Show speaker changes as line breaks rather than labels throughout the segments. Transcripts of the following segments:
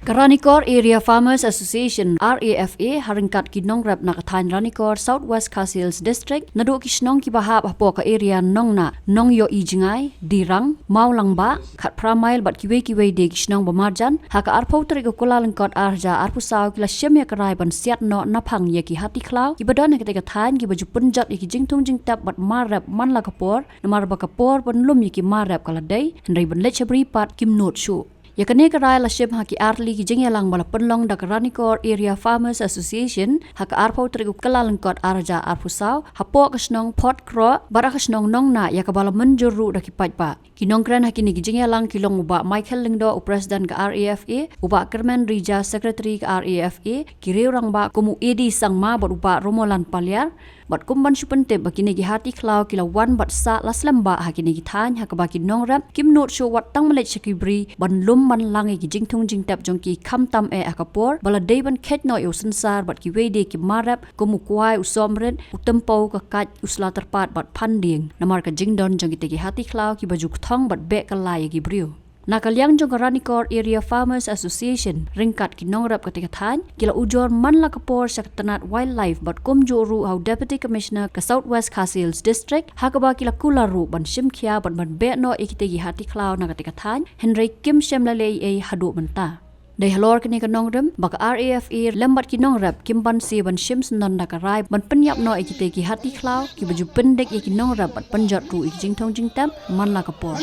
Ranikor Area Farmers Association RAFA haringkat kinong rep nakathan Ranikor Southwest Khasi District naduk kisnong kibahap apo ka area nong na nong yo ijingai dirang maulangba khat pramail bat kiwe de kisnong bamarjan haka arpau trik kulalengkot arja arpusau kila syemya karai ban siat no naphang ye ki hati klau kibadan ketika than ki baju punjat iki jingtung jingtap bat marap man la kapor namar ba kapor ban lum ye ki marap kala dei hendai ban lechabri pat kimnot shu yakane karai la shem haki arli ki jingyalang bala penlong dak Ranikor Area Farmers Association haka arpau trigu kalalengkot arja arpusau hapo kasnong pot kro bara kasnong nong na yakabala menjuru dak ipatpa kinong kran hakini ki jingyalang kilong uba Michael Lingdo president ka RAFA uba Kerman Rija secretary ka RAFA kireu ba kumu edi sangma bot uba Romolan Palyar bat kumban supente bakini ki hati klau kilawan bat sa laslamba hakini ki than hakaba ki nongrap kimnot show wat tang malech sakibri ban lum man langi ki jingtung jingtap jongki khamtam e akapor bala deiban khet no yo sansar bat ki wede ki marap kumu kwai usomren utempo ka kat usla terpat bat panding namar ka jingdon jongki te ki hati klau ki baju thong bat be kalai ki brio Nakalyang jong Ranikor Area Farmers Association ringkat kinongrap ketika than kila ujor man la kapor saktanat wildlife bat kumjuru au deputy commissioner ke Southwest Khasi District hakaba kila kularu ban shimkhia ban be no ikitegi hati klau na ketika than Henry Kim Shemlale e hadu menta Dai halor kini kanongrem baka RAFA lembat kinongrap kimban si ban shims non nakarai ban penyap no ikitegi hati klau ki baju pendek e kinongrap bat penjat ru jingtong jingtam man la kapor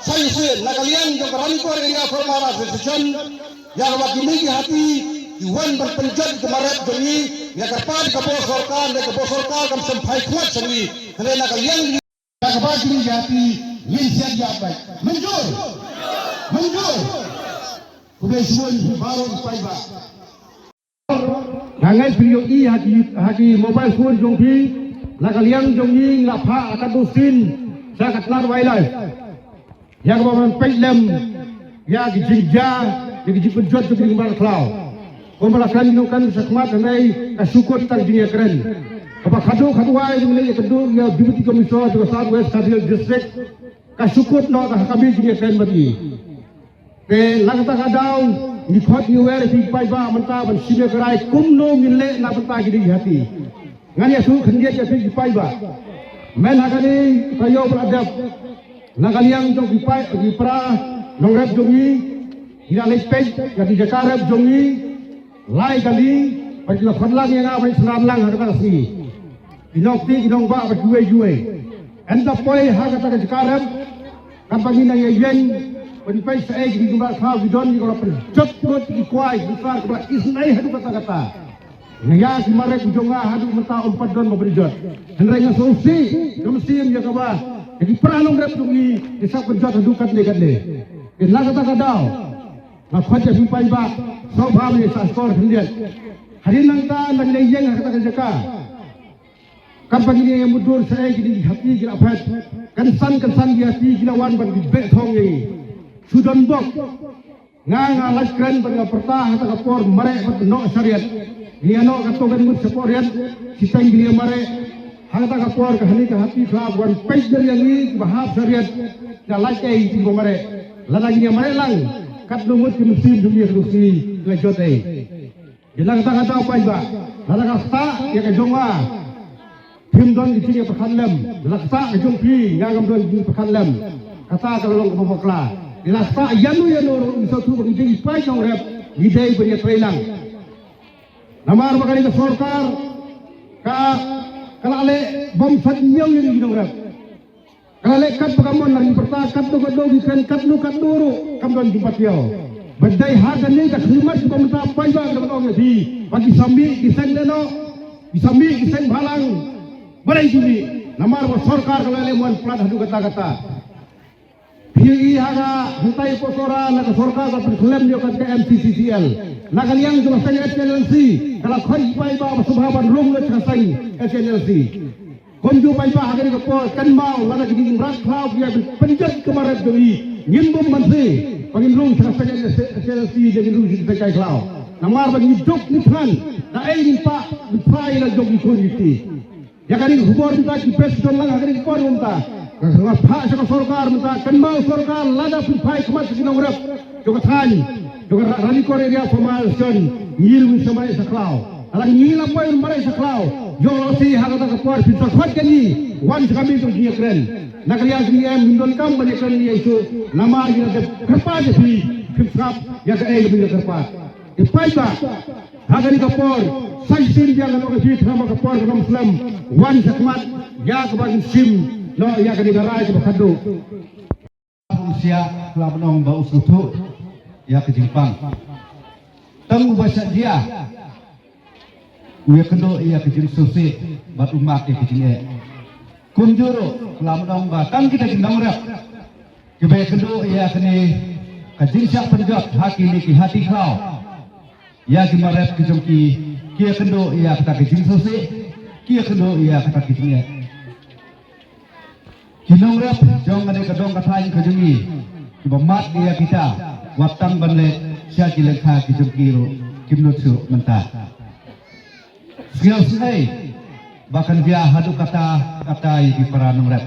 Saya nakalian juga Ranikor Area Farmers Association yang wakili hati Iwan berpenjat kemarin demi ya kapan kapal sorkar kam sampai kuat sendiri kerana nakalian kapan kini hati minsian jabat menjur kuda semua baru paiba Nangai video i hati mobile phone jongpi nakalian jongi ngapa akan dusin sangat lar wildlife yang bawa pelem, yang dijinja, yang dijipejot tu kini malah klau. Kau kan nukan sakmat andai kasukut tang dunia keren. Apa kado ay ni kado ya deputy commissioner tu Southwest Khasi District kasukut no kami dunia keren bagi. Ke langta kadau ni khot ni wer si pai ba menta ban sibia kerai kumno mille na penta gidi hati. Ngani asu khandia ya si pai ba. Men hakani payo beradab Nakaliang jong kipra nongrep jongi ila lepej jadi jakarep jongi lai kali bagi la khadlang yang apa senan lang hakata si inong ba ba juwe enda poi hakata jakarep kan pagi na yen bagi pai sae di dumba kha bidon ni ko jot jot ikwai besar ko isnai hadu kata ngaya si marek jonga hadu menta umpat don memberi jot henrenga solusi kemsim ya kaba jadi peranong rep tungi isap kerja terdukat le. Ila kata kadau. Nak khajah simpai ba. Sobham ni saskor hendian. Hari nangta nang leyeng kata kerjaka. Kan pagi ni yang mudur saya gini hati gila afat. Kensan di hati gila wan bagi bet thong ni. Sudan bok. Nganga lakran bagi pertah kata kapor marek no syariat. Dia no kata kan mut seporian kita gili marek Hangta kapor kahani hati kelab wan page dari yang ini bahab syariat dah lakai di komare lagi yang mare lang kat lumut ke musim dunia rusi lejote bilang kata apa ba lala kasta ya ke jonga tim don di sini perkhalam lakta ke jongpi ngagam don di perkhalam kata kalau ke pokla lakta yanu satu bagi pai jong rep idai beri trailang namar bakali ke sorkar ka kalau ale bom sanyang yang hidung rap, kalau ale kat pengamun lagi pertakat tu kado gikan kat lu kat duru, kamdon jumpa tiaw. Badai hadan ni kat khidmat pemerintah payah dapat orang di bagi sambi giseng deno, disambi giseng balang, berai juli. Namar sorkar kalau ale muan plat hadu kata. Pili haga hentai posora nak sorkar dapat klaim dia kat MCCCL. Nakaliang cuma saya SNLC. Kalau khoi pai ba subhaban rum le chasai SNLC. Konju pai ba agari ko kan mau lana gidi rak khau dia penjat kemarat doi. Ngimbum manse pagin rum chasai SNLC dengan rum sing kai khau. Namar bagi dok ni phan. Na ai ni pa pai la dok ni khoi Ya kali hubor kita ki pes don lang agari ko unta. Kalau pak sorkar minta kan mau sorkar lada pai kemat sinong rap. Joko tani dengan rani Korea formation ngil wis samai saklau alang ngil apa yang marai saklau yo si harata kapor pintu khat kani wan kami tu dia keren nakriya ni em hindon kam bani keren ni itu nama dia kerpa je pi kipsap ya ke bin kerpa ipai ba hagani kapor sajin dia ngalo ke fit nama kapor ke muslim wan sakmat ya ke bagi sim no ya ke negara ke bakado usia kelabnong ba usutu ya ke Jepang tang bahasa dia uya kendo ia ke susi bat umat ke jinge kunjuro kelabnong ba tang kita jindong rap ke ba kendo ia kene ke jinsyak penjat haki ni ki hati klau ya ki maret ke jongki kia kendo ia kata ke susi kia kendo ia kata ke jinge jinong rap jong ade kedong katain ke jingi ki mat dia kita watang banle sia kilekha ki jumkiru kimnutsu mentah skills bahkan dia hadu kata di paranong rap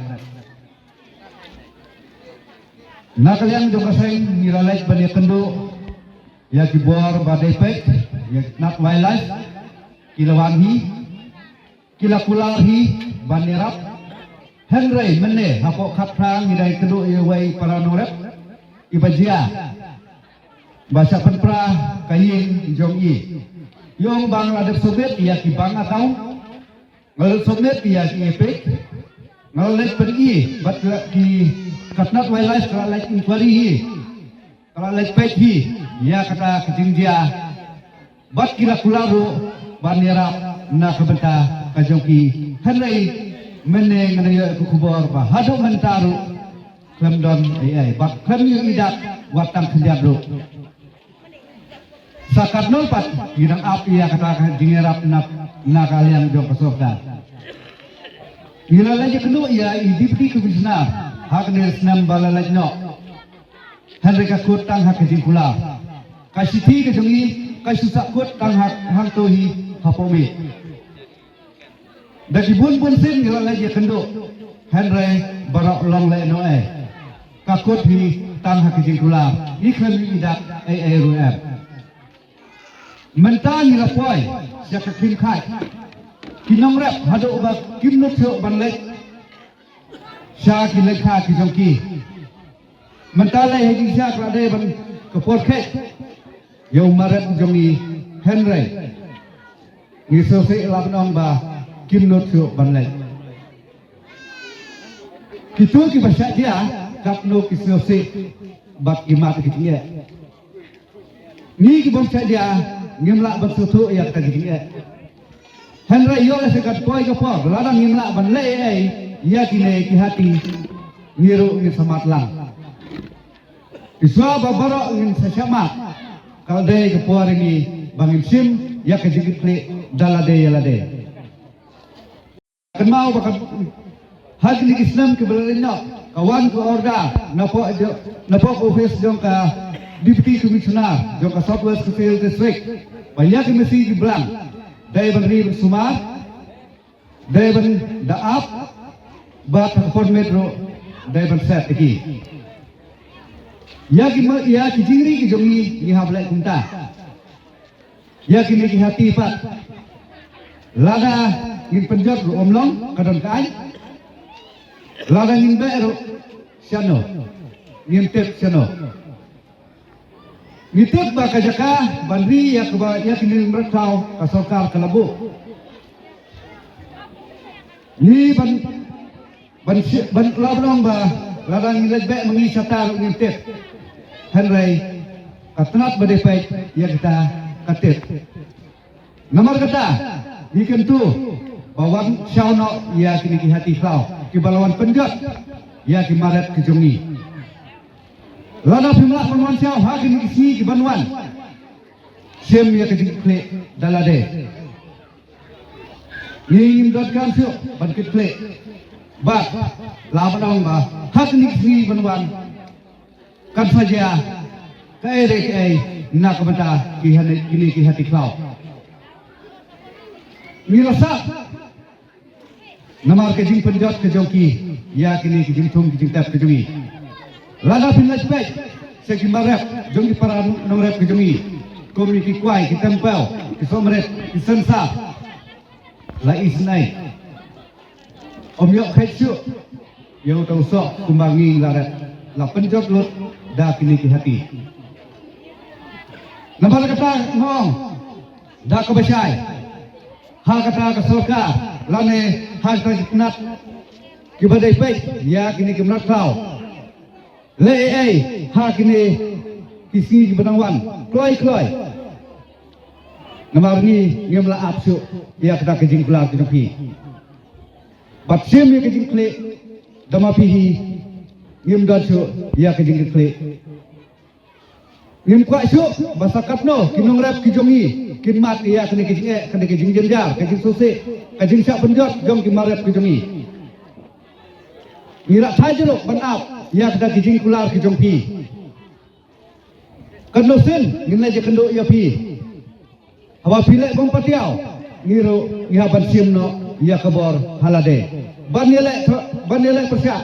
nakaliang jong kaseng nilalait bani kendo ya ki bor badai pek ya nak wildlife kilawanhi kilakularhi bani rap Henry mene hapok khatrang ni dai kendo ye wai paranong rap ibajia bahasa penpra kayin jong i yong Bangladesh Soviet ya ki bang atau ngal Soviet ya ki epek ngal lek pergi bat ki katnat wildlife kala lek inquiry hi kala lek pek hi ya kata kejing dia bat kira kularu banira na kebenta kajoki Henry mene ngene ku kubor ba hadu mentaru klemdon bat klem idak watang kenjadro sakat nolpat bidang api ya kata jingerap nak kalian jong kesoka ila lagi kenu ya idipti kubisna hak nir senam balalaj no henry kakut tang hak jingkula kasiti ke jongi kasusak kut tang hak hang tohi hapomi dagi bun sin ila lagi kendo henry barok long le no kakut hi tang hak jingkula iklan idak ruf mentang ni lapoi siapa kim khai kinong rap hado ba kim no thyo ban le sha ki lekha ki jongki mentale he sha kra de ban ko por khe yo marat jongi henry ni so se labnong ba kim no thyo ban le kitu ki bahasa dia kap no ki so se bat imat ki dia ni ki bahasa dia ngimla bersutu ya kata gini Henry yo sekat koi ke por ladang ngimla ban le ya kine ki hati ngiru ni samat lang iswa babaro ngin sesama kalde ke por ini bangim sim ya ke jigit le dalade yalade kenau bakat hajli Islam ke belarino kawan ke orda napo office jong ka Deputy Commissioner jong ka Southwest Coastal District banyak mesti di belang dari River Sumar dari Daap bat Port Metro dari Set iki ya ki jingri ki jongi ni hablai kunta ya ki ni hati pat lada ngin penjot ru omlong kadon kai lada ngin beru siano ngin tep siano Nitik ba kajaka bandri ya ke ya kini merekau ke sokar ke lebu. Ni ban labnong ba ladang lejbe mengi satar nitik. Henry katnat badepek ya kita katit. Nomor kata ikan tu bawang syauno ya kini ki hati kau ki balawan penjat ya ki maret ke jongi. Lada pimla penuan siau hak ini isi ke banuan sim ya ke kle dalade ni dot kan siu ban ke kle ba la banong ba hak ini isi banuan kan saja kai re kai nak bata ki hati ki hati klau ni rasa namar ke jing penjat ke joki ya kini ke jing thum ke jing tap ke jongi lada pinlas baik segi marep jong ki para nong rep ki jongi komi ki kwai ki tempel ki somret ki sensa la isnai om yok khetsu yo tong sok kumbangi laret la penjot lut da kini ki hati nampak kata ngong da ko besai ha kata ka soka lane ha ka nat ki badai pe ya kini ki mrat kau le ai ha kini kisi ki benangwan kloi kloi namar ni ngem la apsu ya kata ke jingkla ki nopi bat sim ni ke jingkle dama pihi ngem dachu ya ke jingkle ngem kwa su masakat no kinong rap ki jongi kin mat ya kene ke jinge kene ke jing jenjar ke jing sose ke jing sak penjot jong ki marep ki jongi ngira thai jelo ban ap ya kata ki jing kular ki jong pi kendo sin ngin je kendo ya pi hawa pile bong patiao ngiro ngiha ban sim no ya kabor halade ban nilai persya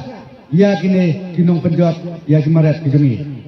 ya kini kinong penjot ya ki marep ki jongi